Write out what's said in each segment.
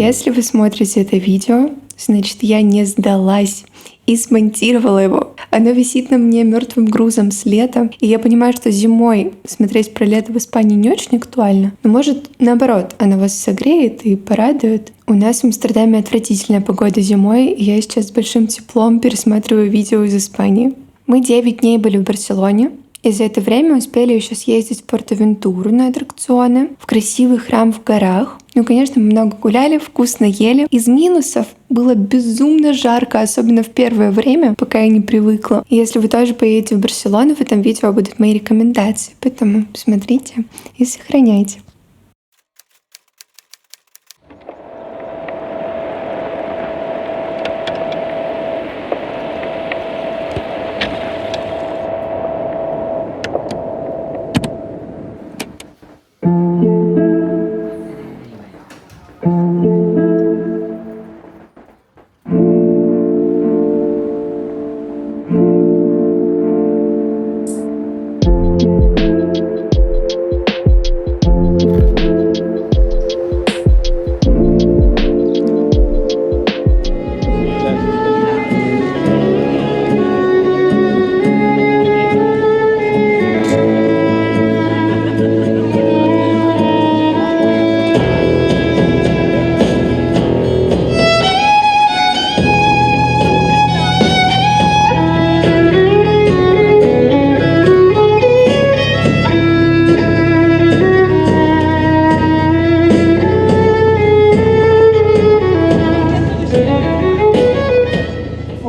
Если вы смотрите это видео, значит, я не сдалась и смонтировала его. Оно висит на мне мертвым грузом с лета, и я понимаю, что зимой смотреть про лето в Испании не очень актуально. Но может, наоборот, оно вас согреет и порадует. У нас в Амстердаме отвратительная погода зимой, и я сейчас с большим теплом пересматриваю видео из Испании. Мы 9 дней были в Барселоне, и за это время успели еще съездить в Порт-Авентуру на аттракционы, в красивый храм в горах. Ну, конечно, мы много гуляли, вкусно ели. Из минусов было безумно жарко, особенно в первое время, пока я не привыкла. И если вы тоже поедете в Барселону, в этом видео будут мои рекомендации. Поэтому смотрите и сохраняйте.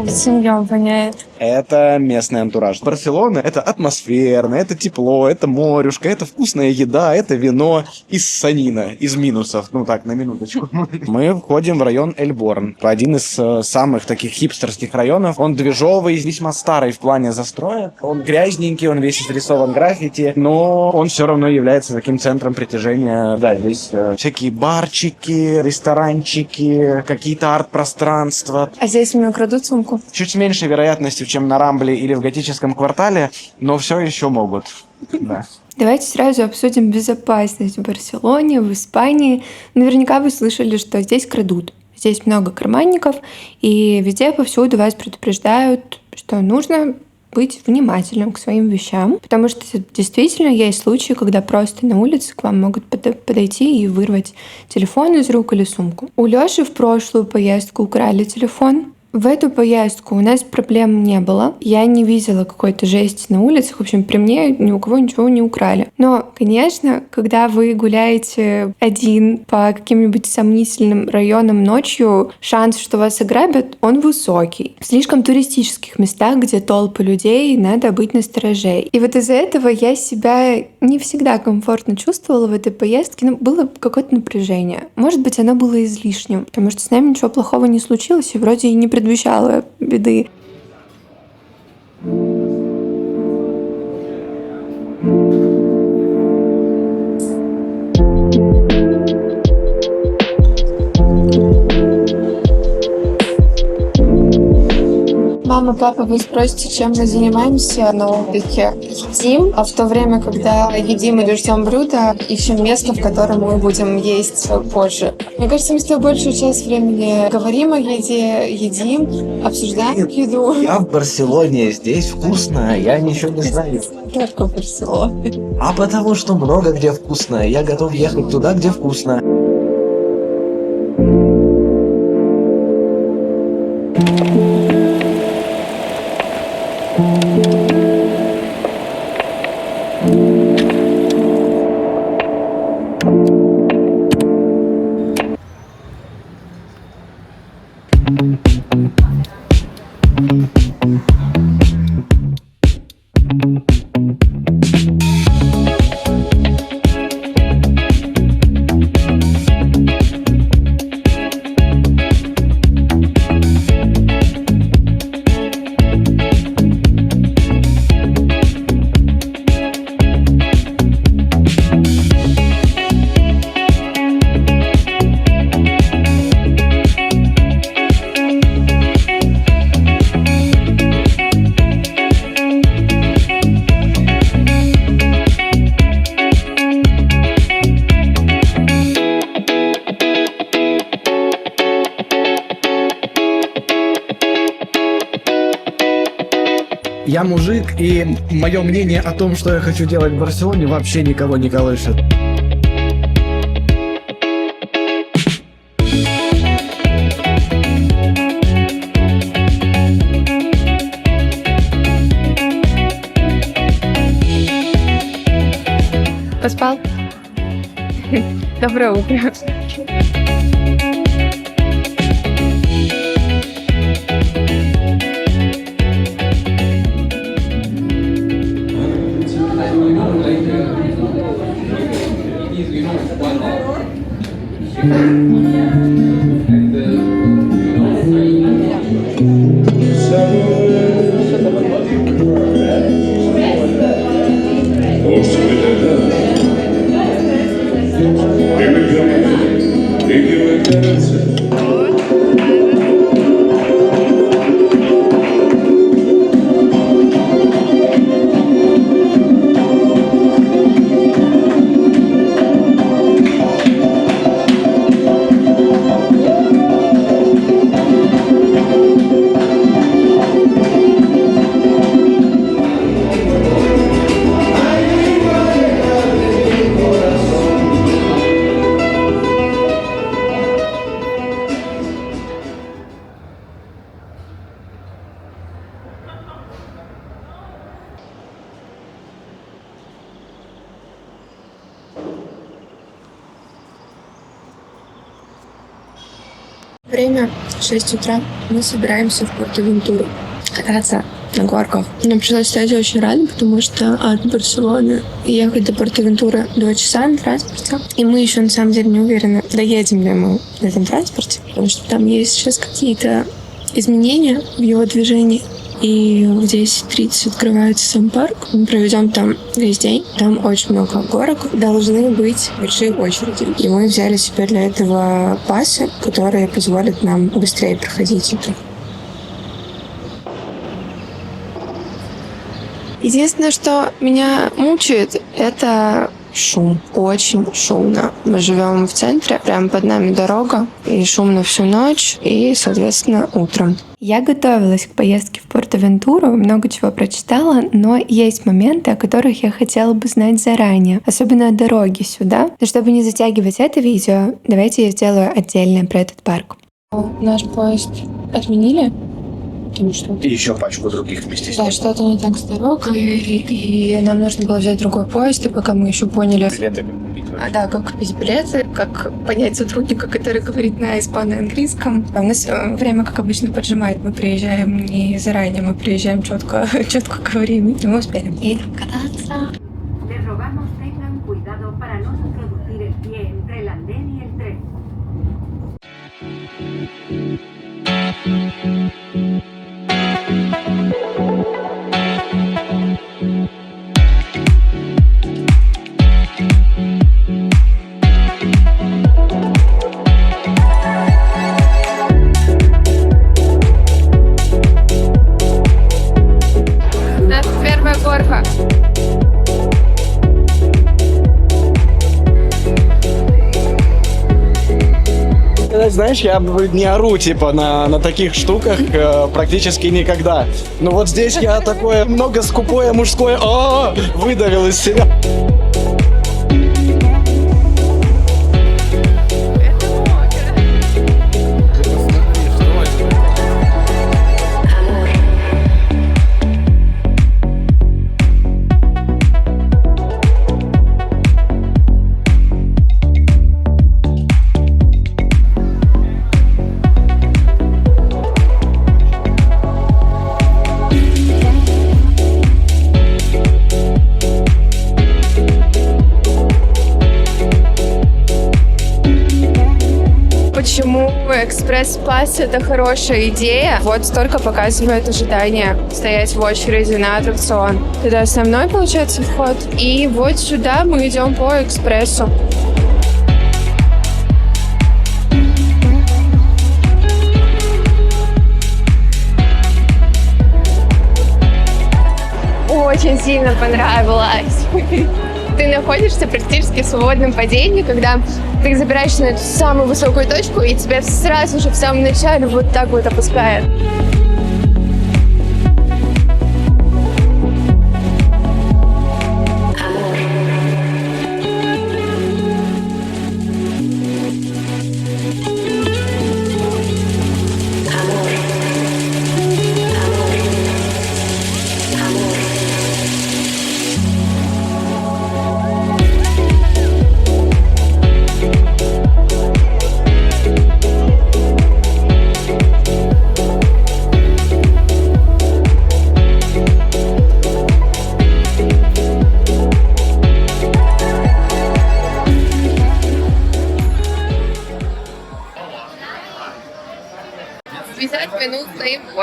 Семья воняет. Это местный антураж. Барселона — это атмосферно, это тепло, это морюшка, это вкусная еда, это вино и ссанина, из минусов. Ну так, на минуточку. Мы входим в район Эльборн, один из самых таких хипстерских районов. Он движовый, весьма старый в плане застроек. Он грязненький, он весь изрисован граффити, но он все равно является таким центром притяжения. Да, здесь всякие барчики, ресторанчики, какие-то арт-пространства. А здесь мне украдут сумку? Чуть с меньшей вероятностью, чем на Рамбле или в готическом квартале, но все еще могут. Да. Давайте сразу обсудим безопасность в Барселоне, в Испании. Наверняка вы слышали, что здесь крадут. Здесь много карманников, и везде повсюду вас предупреждают, что нужно быть внимательным к своим вещам, потому что действительно есть случаи, когда просто на улице к вам могут подойти и вырвать телефон из рук или сумку. У Лёши в прошлую поездку украли телефон. В эту поездку у нас проблем не было. Я не видела какой-то жести на улицах. В общем, при мне ни у кого ничего не украли. Но, конечно, когда вы гуляете один по каким-нибудь сомнительным районам ночью, шанс, что вас ограбят, он высокий. В слишком туристических местах, где толпы людей, надо быть настороже. И вот из-за этого я себя не всегда комфортно чувствовала в этой поездке. Но было какое-то напряжение. Может быть, оно было излишним, потому что с нами ничего плохого не случилось, и вроде и не предвещало беды. Мама, папа, вы спросите, чем мы занимаемся на отдыхе? Едим, а в то время, когда едим или ждем блюда, ищем место, в котором мы будем есть позже. Мне кажется, мы с тобой большую часть времени говорим о еде, едим, обсуждаем еду. Я в Барселоне, здесь вкусно, я ничего не знаю. Только в Барселоне. А потому что много где вкусно, я готов ехать туда, где вкусно. Я мужик, и мое мнение о том, что я хочу делать в Барселоне, вообще никого не колышет. Поспал? Доброе утро. Время 6 утра. Мы собираемся в Порт-Авентуру кататься на горках. Нам пришлось стать очень рано, потому что от Барселоны ехать до Порт-Авентуры 2 часа на транспорте. И мы еще на самом деле не уверены, доедем ли мы на этом транспорте, потому что там есть сейчас какие-то изменения в его движении. И в 10:30 открывается сам парк. Мы проведем там весь день. Там очень много горок. Должны быть большие очереди. И мы взяли себе для этого пасы, которые позволят нам быстрее проходить это. Единственное, что меня мучает, это шум. Очень шумно. Мы живем в центре, прямо под нами дорога. И шумно всю ночь, и, соответственно, утром. Я готовилась к поездке в Порт-Авентуру, много чего прочитала, но есть моменты, о которых я хотела бы знать заранее, особенно о дороге сюда. Но чтобы не затягивать это видео, давайте я сделаю отдельное про этот парк. Наш поезд отменили? И еще пачку других вместе с Да, что-то не так с дорогой, и нам нужно было взять другой поезд, и пока мы еще поняли... Да, как купить билеты, как понять сотрудника, который говорит на испано-английском. У нас время, как обычно, поджимает. Мы приезжаем не заранее, мы приезжаем четко говорим, и мы успеем. И кататься. Первая горка. Знаешь, я не ору, типа, на таких штуках практически никогда. Но вот здесь я такое много скупое мужское выдавил из себя. Почему экспресс-пасс — это хорошая идея? Вот столько показывает ожидание стоять в очереди на аттракцион. Это основной, получается, вход. И вот сюда мы идем по экспрессу. Очень сильно понравилось. Ты находишься практически в свободном падении, когда ты забираешься на эту самую высокую точку, и тебя сразу же в самом начале вот так вот опускает.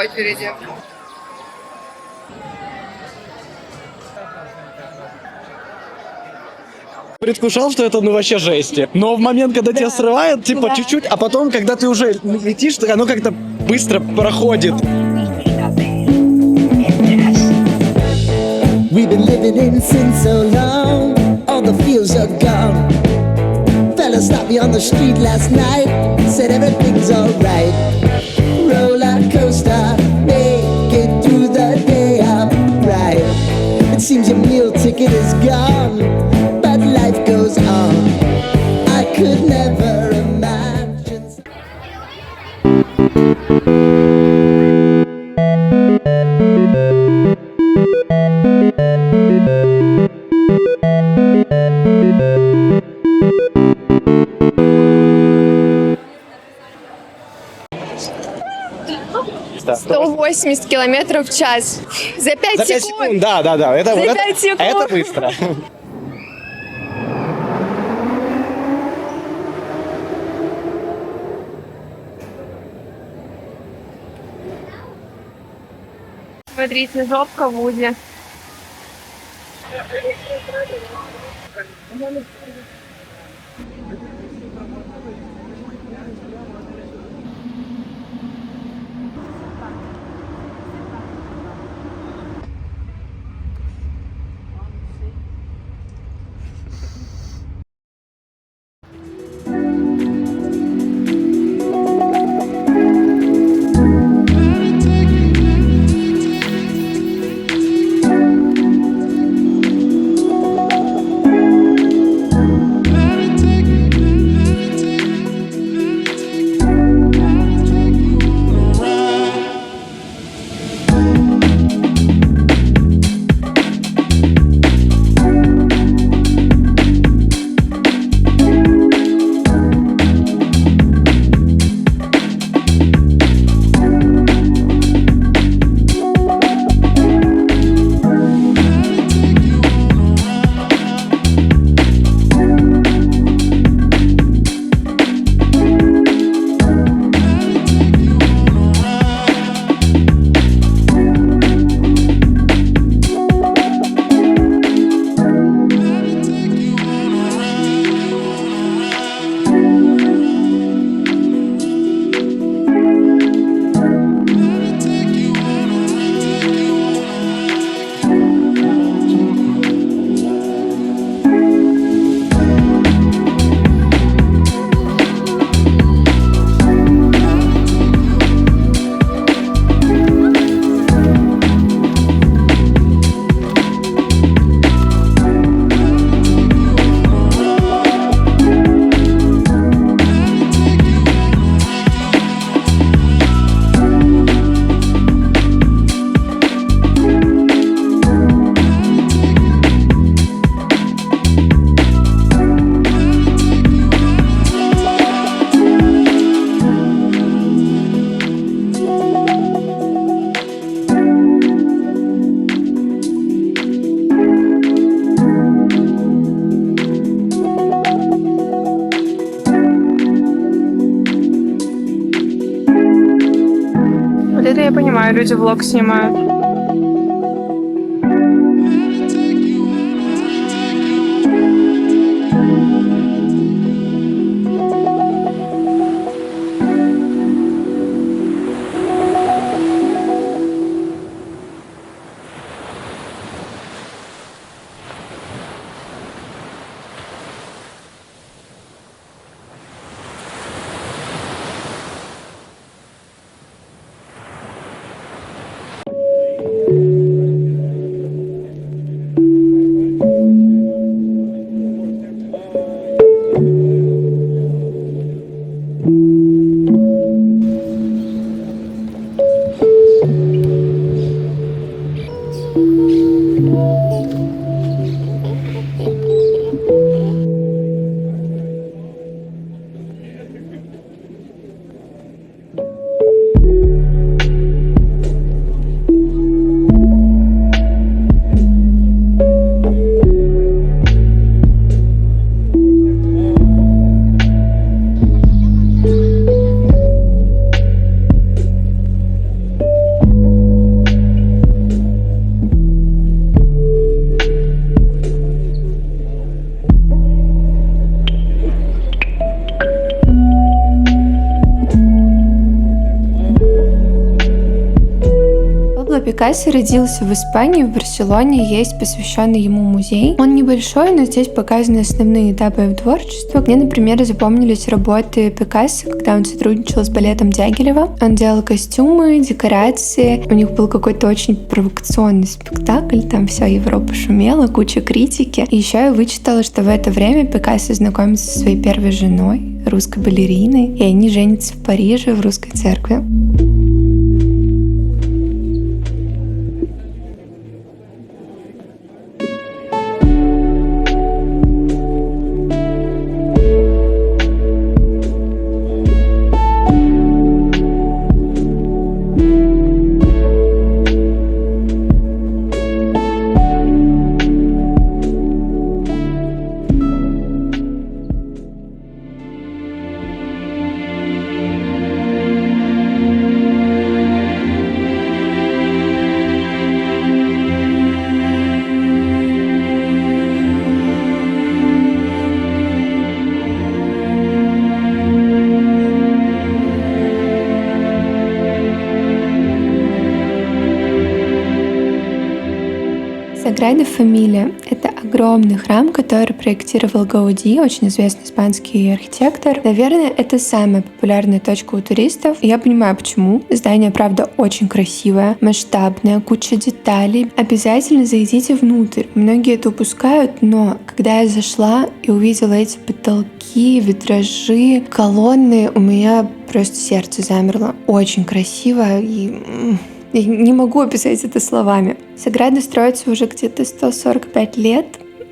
очереди. Предвкушал, что это ну вообще жесть. Но в момент, когда тебя срывает, типа чуть-чуть, а потом, когда ты уже летишь, оно как-то быстро проходит. We've been living in sin so long, all the feels are gone. Fella stopped me on the street last night, said everything's alright. Roller coaster, make it through the day upright. It seems your meal ticket is gone, but life goes on. I could never imagine. Да. 180 километров в час. За 5 За 5 секунд, да. Это, За вот 5 секунд. это быстро. Смотрите, жопка Вуди. Вот это я понимаю, люди влог снимают. Пикассо родился в Испании, в Барселоне есть посвященный ему музей. Он небольшой, но здесь показаны основные этапы его творчества. Мне, например, запомнились работы Пикассо, когда он сотрудничал с балетом Дягилева. Он делал костюмы, декорации. У них был какой-то очень провокационный спектакль, там вся Европа шумела, куча критики. И еще я вычитала, что в это время Пикассо знакомится со своей первой женой, русской балериной, и они женятся в Париже в русской церкви. Саграда Фамилия — это огромный храм, который проектировал Гауди, очень известный испанский архитектор. Наверное, это самая популярная точка у туристов. И я понимаю, почему. Здание, правда, очень красивое, масштабное, куча деталей. Обязательно зайдите внутрь. Многие это упускают, но когда я зашла и увидела эти потолки, витражи, колонны, у меня просто сердце замерло. Очень красиво и... Я не могу описать это словами. Саграда строится уже где-то 145 лет.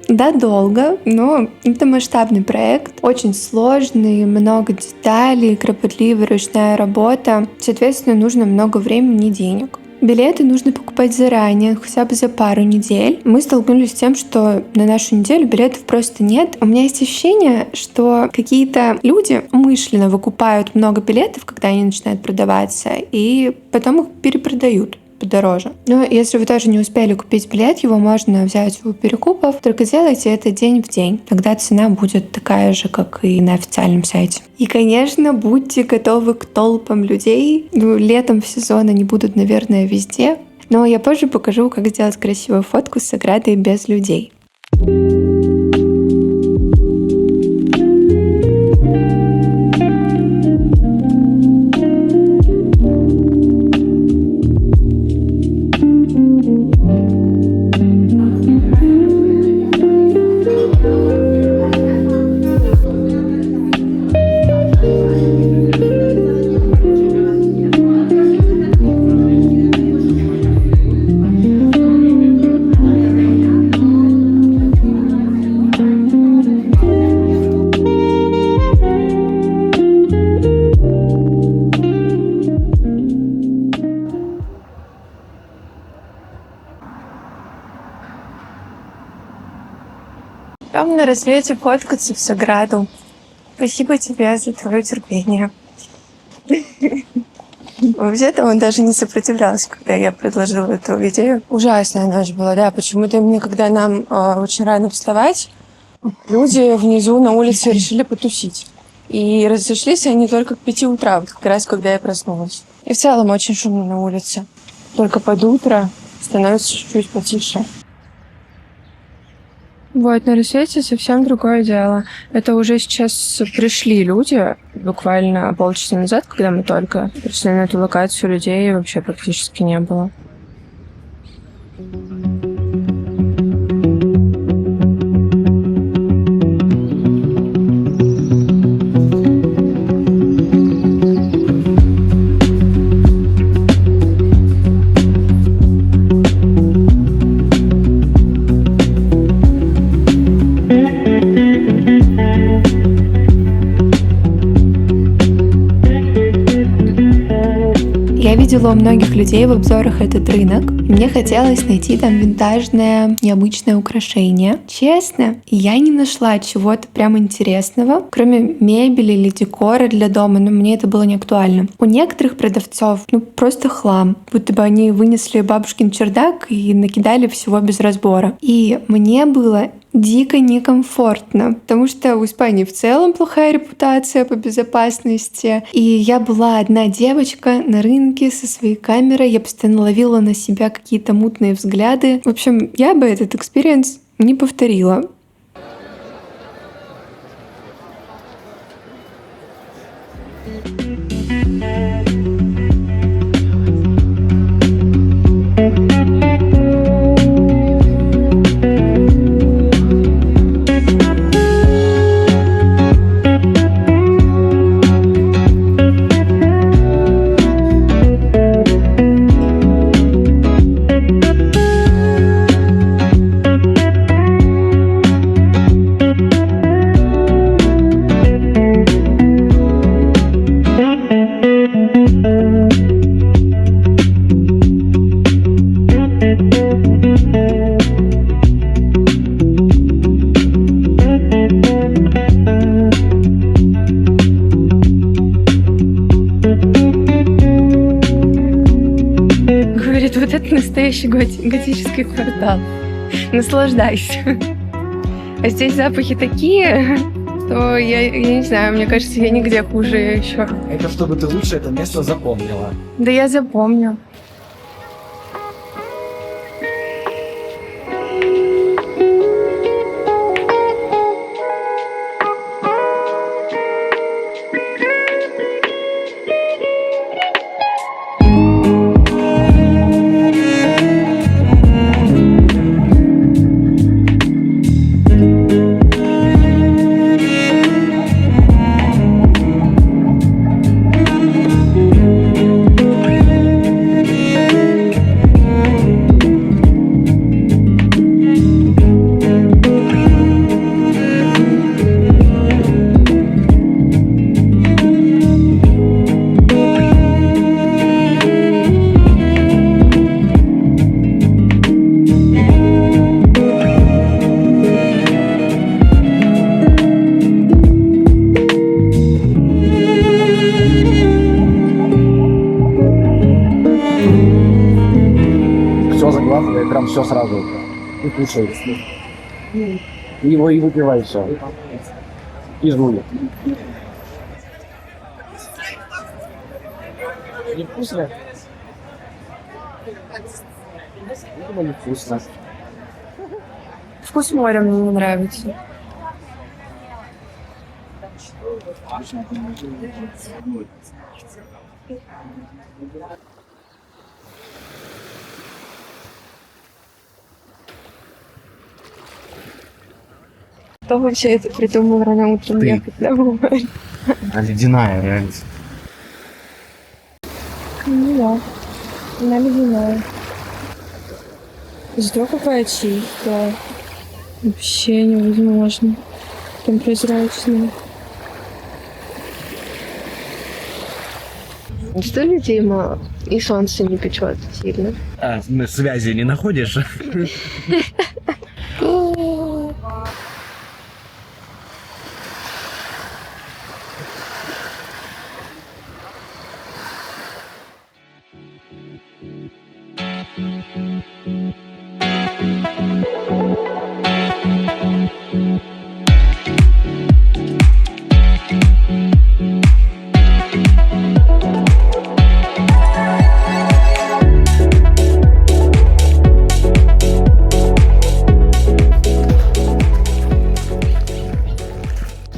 Да, долго, но это масштабный проект. Очень сложный, много деталей, кропотливая ручная работа. Соответственно, нужно много времени и денег. Билеты нужно покупать заранее, хотя бы за пару недель. Мы столкнулись с тем, что на нашу неделю билетов просто нет. У меня есть ощущение, что какие-то люди умышленно выкупают много билетов, когда они начинают продаваться, и потом их перепродают подороже. Но если вы тоже не успели купить билет, его можно взять у перекупов. Только делайте это день в день. Тогда цена будет такая же, как и на официальном сайте. И, конечно, будьте готовы к толпам людей. Летом в сезон они будут, наверное, везде. Но я позже покажу, как сделать красивую фотку с Саградой без людей. Там на рассвете фоткаться в Саграду. Спасибо тебе за твое терпение. Вообще-то он даже не сопротивлялся, когда я предложила эту идею. Ужасная ночь была, да. Почему-то именно когда нам очень рано вставать, люди внизу на улице решили потусить. И разошлись они только к 5 утра, вот как раз когда я проснулась. И в целом очень шумно на улице. Только под утро становится чуть-чуть потише. Вот, на рассвете совсем другое дело. Это уже сейчас пришли люди, буквально полчаса назад, когда мы только пришли на эту локацию, людей вообще практически не было. Я видела у многих людей в обзорах этот рынок, и мне хотелось найти там винтажное, необычное украшение. Честно, я не нашла чего-то прям интересного, кроме мебели или декора для дома, но мне это было не актуально. У некоторых продавцов, просто хлам, будто бы они вынесли бабушкин чердак и накидали всего без разбора. И мне было дико некомфортно, потому что у Испании в целом плохая репутация по безопасности. И я была одна девочка на рынке со своей камерой, я постоянно ловила на себя какие-то мутные взгляды. В общем, я бы этот экспириенс не повторила. Говорит, вот это настоящий готический квартал. Наслаждайся. А здесь запахи такие, что я не знаю, мне кажется, я нигде хуже еще. Это чтобы ты лучше это место запомнила. Да я запомню. Все заглатывай, прям все сразу. И кушай. И его и выпивай все. И жуй. Невкусно? Видимо, невкусно. Вкус моря мне не нравится. Кто вообще это придумал рано утром ехать домой? А ледяная, реально. Ну да, она ледяная. Зато какая чистая. Вообще невозможно. Там прозрачная. Что людей мало? И солнце не печет сильно. А, связи не находишь?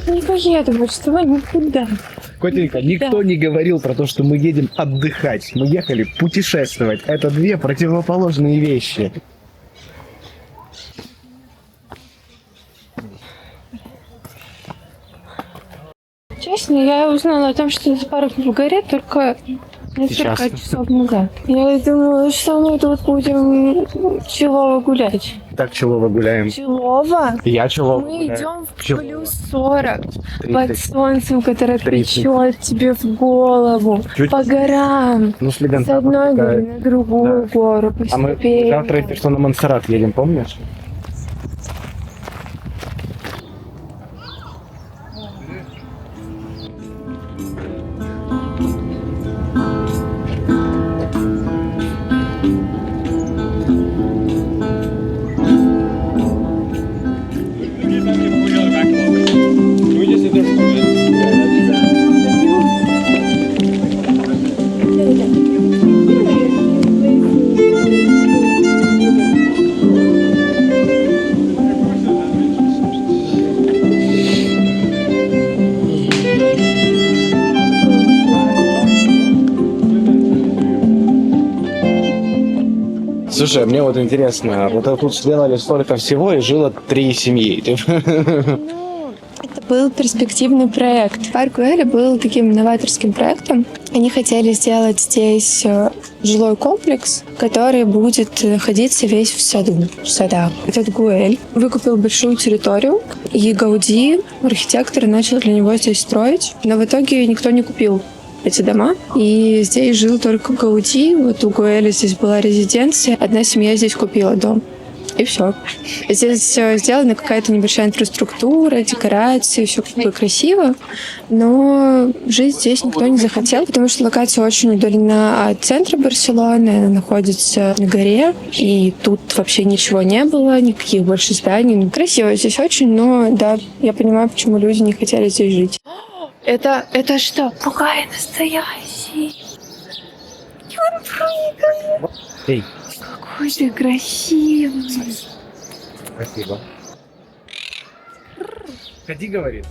Не поеду больше с тобой никуда. Котенька, никто не говорил про то, что мы едем отдыхать. Мы ехали путешествовать. Это две противоположные вещи. Честно, я узнала о том, что этот парк в горе только несколько Сейчас. часов назад. Я думала, что мы тут будем чилово гулять. Так чего гуляем? Чилово? Я чего Мы идем в Чилово. плюс 40 под 30. солнцем, которое 30. печет тебе в голову, Чуть- по горам, Ну, с Леденцом с одной такая. горы на другую гору, по А мы ступеням. завтра, если что, на Монсеррат едем, помнишь? Слушай, мне вот интересно, вот тут сделали столько всего и жило 3 семьи. Это был перспективный проект. Парк Güell был таким новаторским проектом. Они хотели сделать здесь жилой комплекс, который будет находиться весь в саду, в садах. Этот Güell выкупил большую территорию, и Гауди, архитектор, начал для него здесь строить, но в итоге никто не купил эти дома. И здесь жил только Гауди. Вот у Güell здесь была резиденция. Одна семья здесь купила дом. И все. Здесь сделана какая-то небольшая инфраструктура, декорации, все как бы красиво, но жить здесь никто не захотел, потому что локация очень удалена от центра Барселоны, она находится на горе, и тут вообще ничего не было, никаких больше зданий. Красиво здесь очень, но да, я понимаю, почему люди не хотели здесь жить. Это что? Попугай настоящий. И он прыгает. Эй. Какой ты красивый. Спасибо. Ходи, говорит.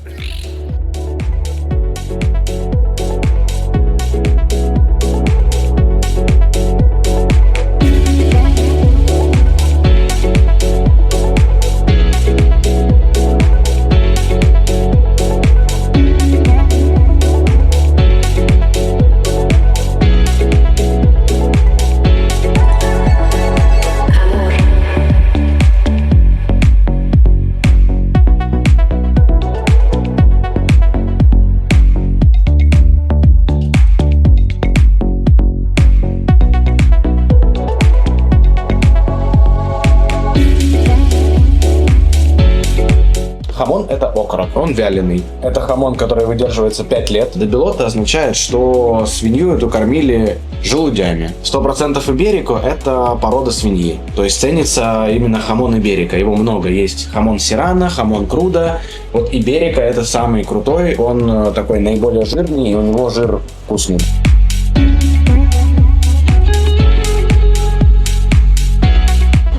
Хамон – это окорок, он вяленый. Это хамон, который выдерживается 5 лет. Дебелота означает, что свинью эту кормили желудями. 100% иберико – это порода свиньи. То есть ценится именно хамон иберико. Его много. Есть хамон сирано, хамон крудо. Вот иберико – это самый крутой. Он такой наиболее жирный, и у него жир вкусный.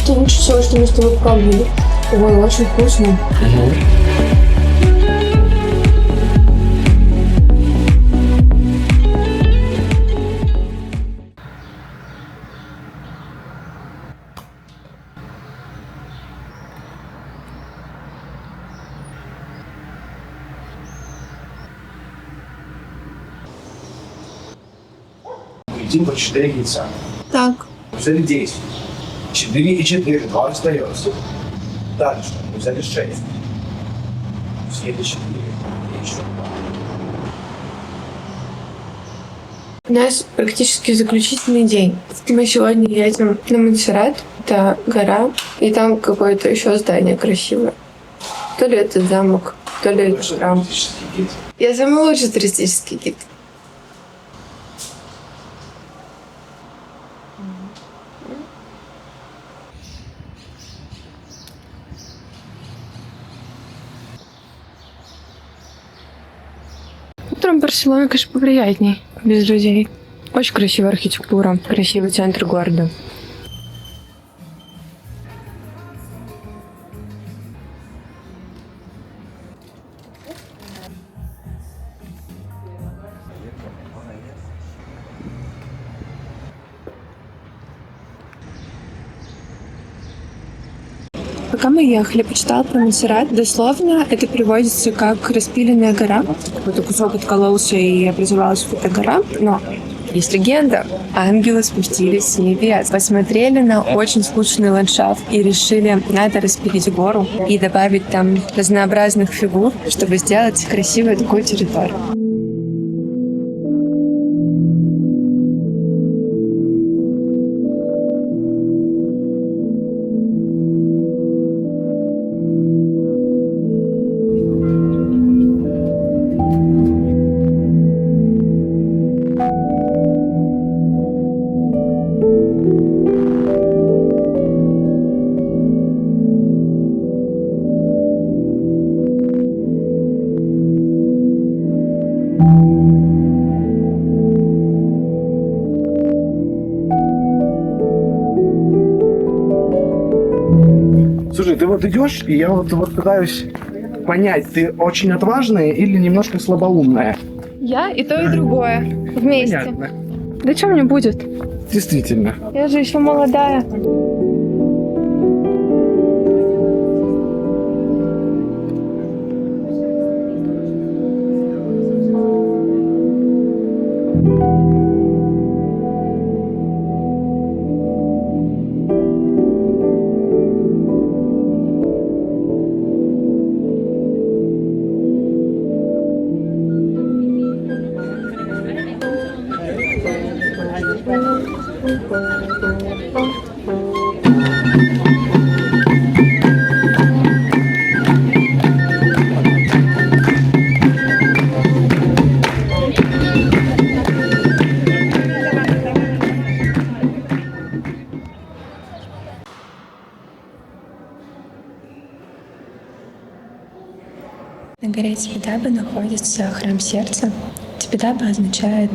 Это лучше всего, что мы с тобой пробовали. Ой, очень вкусно. Едим по 4 яйца. Так. Взяли 10. 4 и 4, 2 остается. Дальше мы взяли 6. Съели 4. И еще 2. У нас практически заключительный день. Мы сегодня едем на Монсеррат, это гора, и там какое-то еще здание красивое. То ли это замок, то ли это храм. Я самый лучший туристический гид. Утром Барселона, конечно, поприятней, без людей. Очень красивая архитектура, красивый центр города. Пока мы ехали, почитала про Монсеррат. Дословно это переводится как «распиленная гора». Какой-то кусок откололся и образовалась эта гора. Но есть легенда. Ангелы спустились с небес, посмотрели на очень скучный ландшафт и решили, надо распилить гору и добавить там разнообразных фигур, чтобы сделать красивую такую территорию. Слушай, ты вот идешь, и я вот пытаюсь понять, ты очень отважная или немножко слабоумная? Я и то, и другое. Вместе. Понятно. Да что мне будет? Действительно. Я же еще молодая. На горе Тибетаба находится храм сердца. Тибетаба означает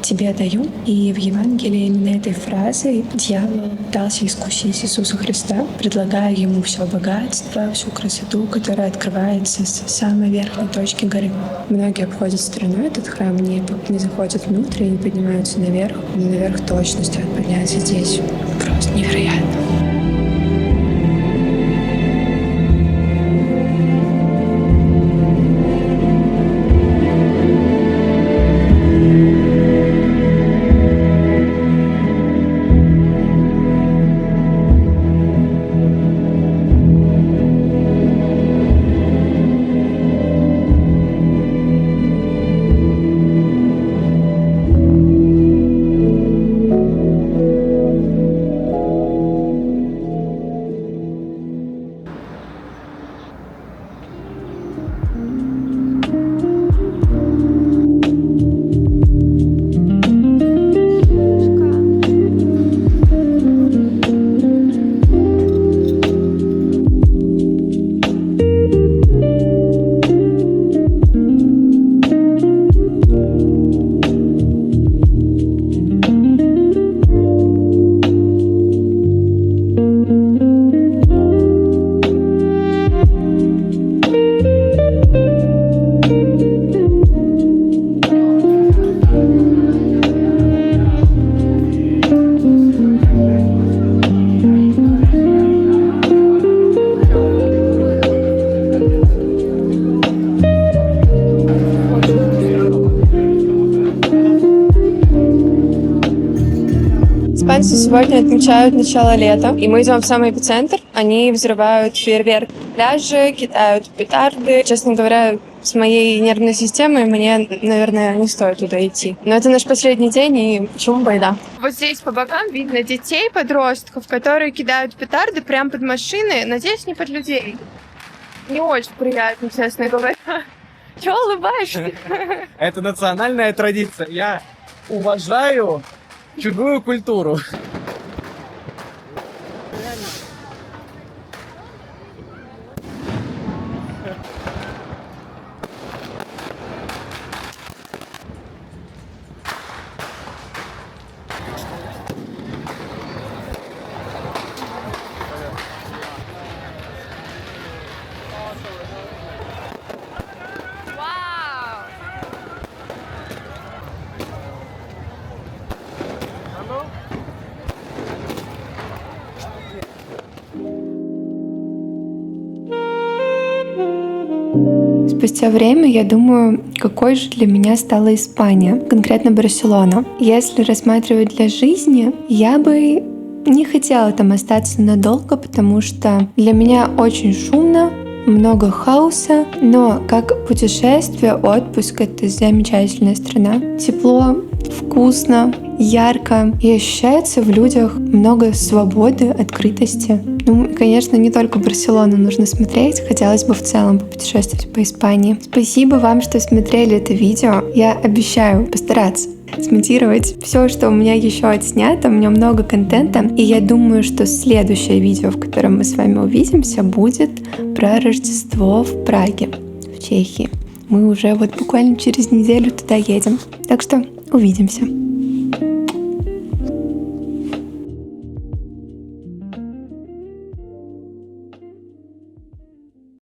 «тебе даю», и в Евангелии именно этой фразой дьявол пытался искусить Иисуса Христа, предлагая ему все богатство, всю красоту, которая открывается с самой верхней точки горы. Многие обходят стороной этот храм, не заходят внутрь и не поднимаются наверх. Но наверх точно стоит подняться здесь. Просто невероятно. Испанцы сегодня отмечают начало лета, и мы идем в самый эпицентр. Они взрывают фейерверк на пляже, кидают петарды. Честно говоря, с моей нервной системой мне, наверное, не стоит туда идти. Но это наш последний день, и почему бы и да. Вот здесь по бокам видно детей, подростков, которые кидают петарды прямо под машины. Надеюсь, не под людей. Не очень приятно, честно говоря. Чего улыбаешься? Это национальная традиция. Я уважаю чужую культуру. Спустя время я думаю, какой же для меня стала Испания, конкретно Барселона. Если рассматривать для жизни, я бы не хотела там остаться надолго, потому что для меня очень шумно, много хаоса, но как путешествие, отпуск — это замечательная страна. Тепло, вкусно, ярко, и ощущается в людях много свободы, открытости. Ну, конечно, не только Барселону нужно смотреть, хотелось бы в целом попутешествовать по Испании. Спасибо вам, что смотрели это видео. Я обещаю постараться смонтировать все, что у меня еще отснято. У меня много контента, и я думаю, что следующее видео, в котором мы с вами увидимся, будет про Рождество в Праге, в Чехии. Мы уже вот буквально через неделю туда едем. Так что увидимся.